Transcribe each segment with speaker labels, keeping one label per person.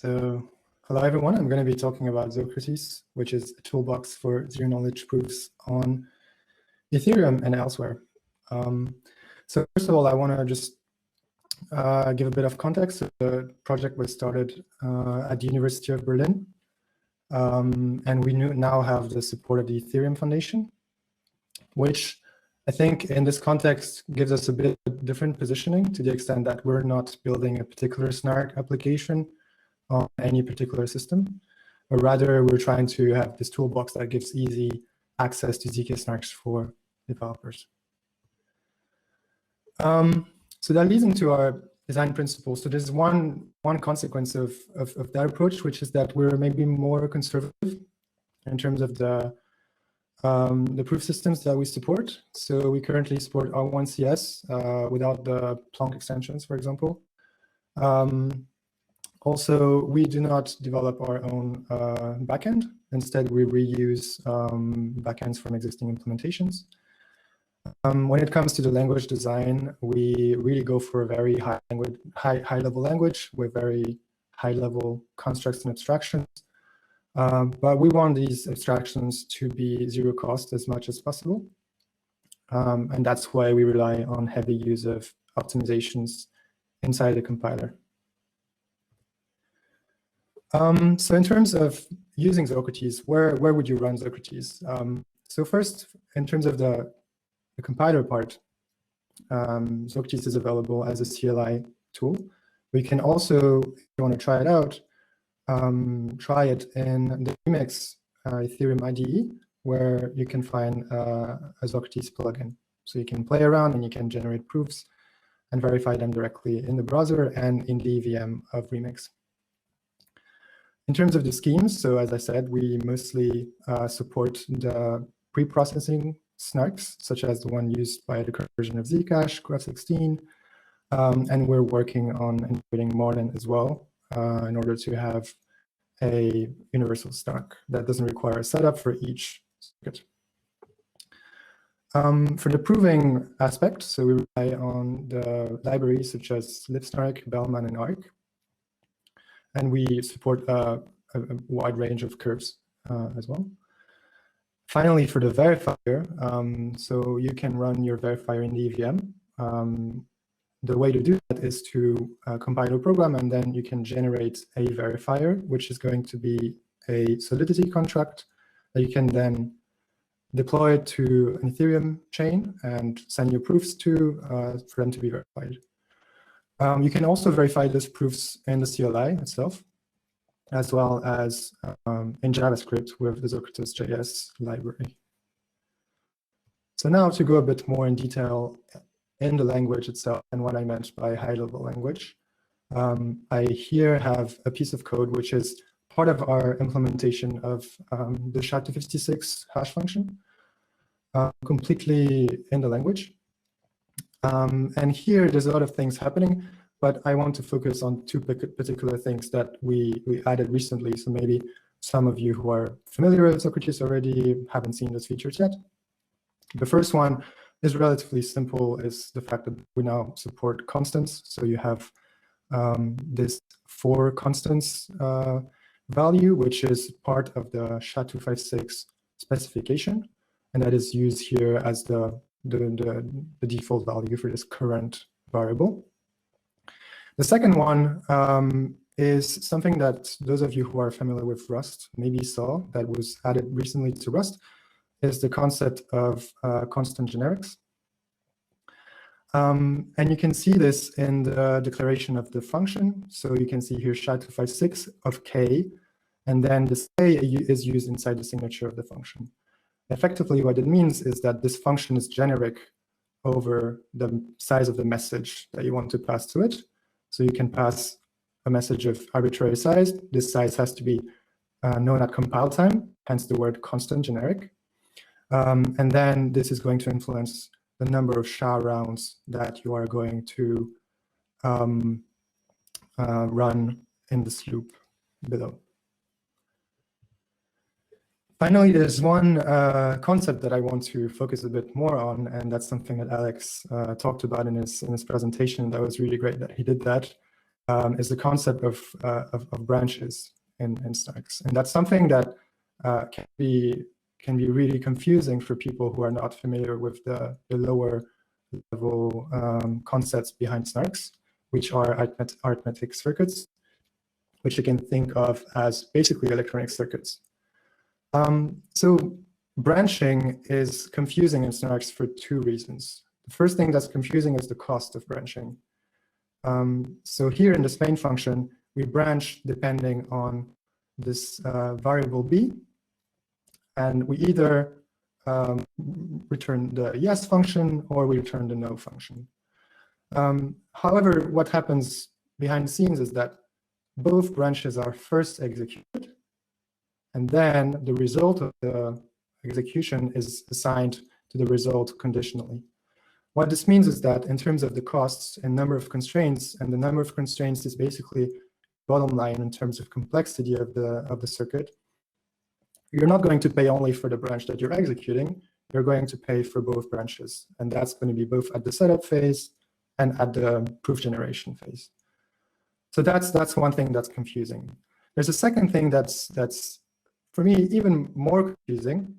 Speaker 1: So, hello everyone. I'm going to be talking about ZoKrates, which is a toolbox for zero-knowledge proofs on Ethereum and elsewhere. So first of all, I want to just give a bit of context. The project was started at the University of Berlin, and we now have the support of the Ethereum Foundation, which I think in this context gives us a bit different positioning to the extent that we're not building a particular Snark application on any particular system, but rather we're trying to have this toolbox that gives easy access to zkSnarks for developers. So that leads into our design principles. So there's one consequence of that approach, which is that we're maybe more conservative in terms of the proof systems that we support. So we currently support R1CS without the Plonk extensions, for example. Also, we do not develop our own backend. Instead, we reuse backends from existing implementations. When it comes to the language design, we really go for a very high-level language with very high-level constructs and abstractions. But we want these abstractions to be zero cost as much as possible. And that's why we rely on heavy use of optimizations inside the compiler. So in terms of using ZoKrates, where would you run ZoKrates? So first, in terms of the compiler part, ZoKrates is available as a CLI tool. We can also, if you want to try it out, try it in the Remix Ethereum IDE, where you can find a ZoKrates plugin. So you can play around and you can generate proofs and verify them directly in the browser and in the EVM of Remix. In terms of the schemes, so as I said, we mostly support the pre-processing snarks, such as the one used by the current version of Zcash, Graph16, and we're working on integrating Marlin as well in order to have a universal snark that doesn't require a setup for each circuit. For the proving aspect, so we rely on the libraries such as LibSnark, Bellman, and Arc. And we support a wide range of curves as well. Finally, for the verifier, so you can run your verifier in the EVM. The way to do that is to compile a program, and then you can generate a verifier, which is going to be a Solidity contract that you can then deploy to an Ethereum chain and send your proofs to for them to be verified. You can also verify those proofs in the CLI itself, as well as in JavaScript with the ZoKrates.js library. So now to go a bit more in detail in the language itself and what I meant by high-level language, I here have a piece of code which is part of our implementation of the SHA-256 hash function, completely in the language. And here, there's a lot of things happening, but I want to focus on two particular things that we added recently. So maybe some of you who are familiar with Socrates already haven't seen those features yet. The first one is relatively simple, is the fact that we now support constants. So you have this for constants value, which is part of the SHA-256 specification, and that is used here as the default value for this current variable. The second one is something that those of you who are familiar with Rust maybe saw that was added recently to Rust, is the concept of constant generics. And you can see this in the declaration of the function. So you can see here SHA-256 of k, and then this k is used inside the signature of the function. Effectively, what it means is that this function is generic over the size of the message that you want to pass to it. So you can pass a message of arbitrary size. This size has to be known at compile time, hence the word constant generic. And then this is going to influence the number of SHA rounds that you are going to run in this loop below. Finally, there's one concept that I want to focus a bit more on, and that's something that Alex talked about in his presentation. That was really great that he did that. is the concept of branches in snarks, and that's something that can be really confusing for people who are not familiar with the lower level concepts behind snarks, which are arithmetic circuits, which you can think of as basically electronic circuits. So branching is confusing in snarks for two reasons. The first thing that's confusing is the cost of branching. So here in this main function, we branch depending on this variable b, and we either return the yes function or we return the no function. However, what happens behind the scenes is that both branches are first executed, and then the result of the execution is assigned to the result conditionally. What this means is that in terms of the costs and number of constraints, and the number of constraints is basically bottom line in terms of complexity of the circuit, you're not going to pay only for the branch that you're executing, you're going to pay for both branches. And that's going to be both at the setup phase and at the proof generation phase. So that's one thing that's confusing. There's a second thing that's for me even more confusing,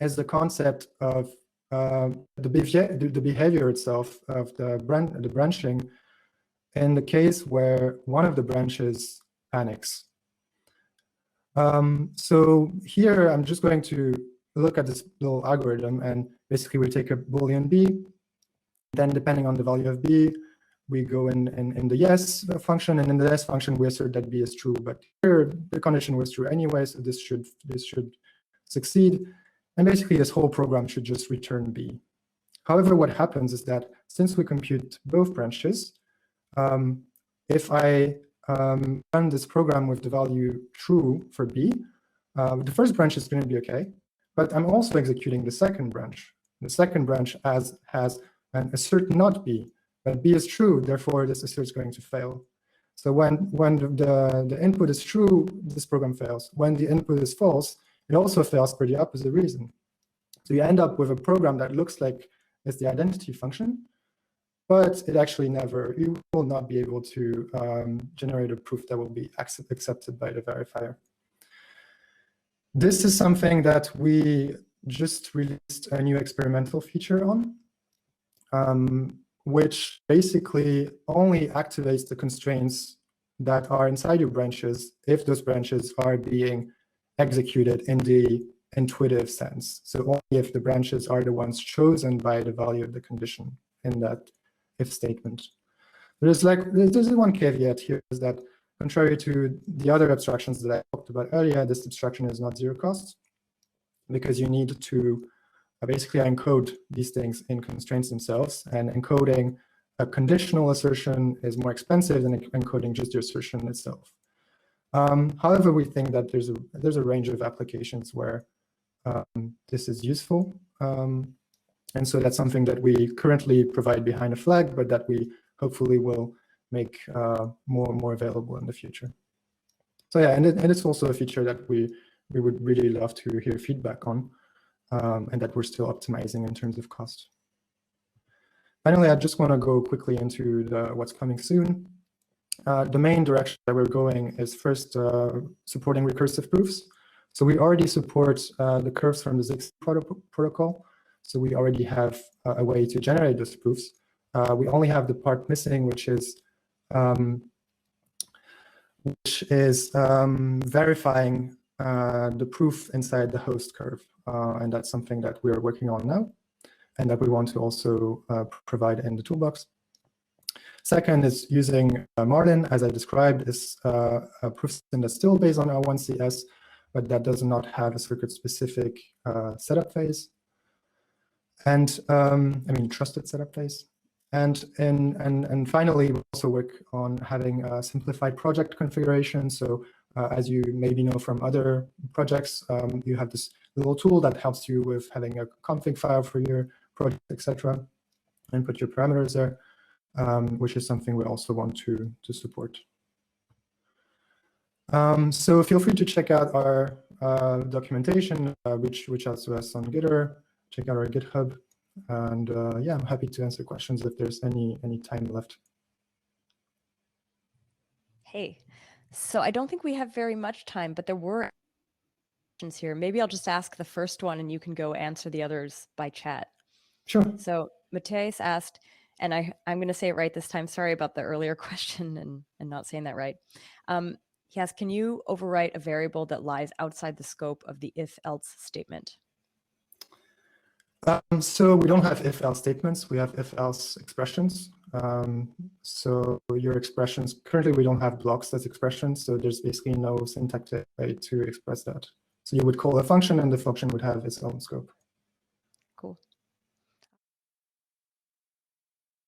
Speaker 1: is the concept of the behavior itself of the branching in the case where one of the branches panics. So here I'm just going to look at this little algorithm, and basically we take a Boolean b, then depending on the value of b, we go in the yes function, and in the yes function we assert that b is true. But here the condition was true anyway, so this should succeed. And basically this whole program should just return b. However, what happens is that since we compute both branches, if I run this program with the value true for b, the first branch is going to be okay, but I'm also executing the second branch. The second branch has an assert not b, but b is true, therefore this assert is going to fail. So when the input is true, this program fails. When the input is false, it also fails for the opposite reason. So you end up with a program that looks like it's the identity function, but it actually you will not be able to generate a proof that will be accepted by the verifier. This is something that we just released a new experimental feature on, which basically only activates the constraints that are inside your branches if those branches are being executed in the intuitive sense. So only if the branches are the ones chosen by the value of the condition in that if statement. There's one caveat here, is that contrary to the other abstractions that I talked about earlier, this abstraction is not zero cost, because you need to basically encode these things in constraints themselves, and encoding a conditional assertion is more expensive than encoding just the assertion itself. However, we think that there's a range of applications where this is useful, and so that's something that we currently provide behind a flag, but that we hopefully will make more available in the future. So yeah, and it's also a feature that we would really love to hear feedback on, and that we're still optimizing in terms of cost. Finally, I just want to go quickly into what's coming soon. The main direction that we're going is first supporting recursive proofs. So we already support the curves from the zkSessions protocol. So we already have a way to generate those proofs. We only have the part missing, which is verifying the proof inside the host curve. And that's something that we are working on now, and that we want to also provide in the toolbox. Second is using Marlin, as I described, is a proof system that's still based on R1CS, but that does not have a circuit-specific setup phase. And I mean, trusted setup phase. And finally, we also work on having a simplified project configuration. So as you maybe know from other projects, you have this little tool that helps you with having a config file for your project, etc., and put your parameters there, which is something we also want to support. So feel free to check out our documentation, which out to us on Gitter. Check out our GitHub, and yeah, I'm happy to answer questions if there's any time left.
Speaker 2: Hey, so I don't think we have very much time, but there were questions here. Maybe I'll just ask the first one and you can go answer the others by chat.
Speaker 1: Sure.
Speaker 2: So Matthias asked, and I'm going to say it right this time. Sorry about the earlier question and not saying that right. He asked, can you overwrite a variable that lies outside the scope of the if-else statement?
Speaker 1: So we don't have if-else statements. We have if-else expressions. So your expressions, currently we don't have blocks as expressions, so there's basically no syntactic way to express that. So you would call a function and the function would have its own scope.
Speaker 2: Cool.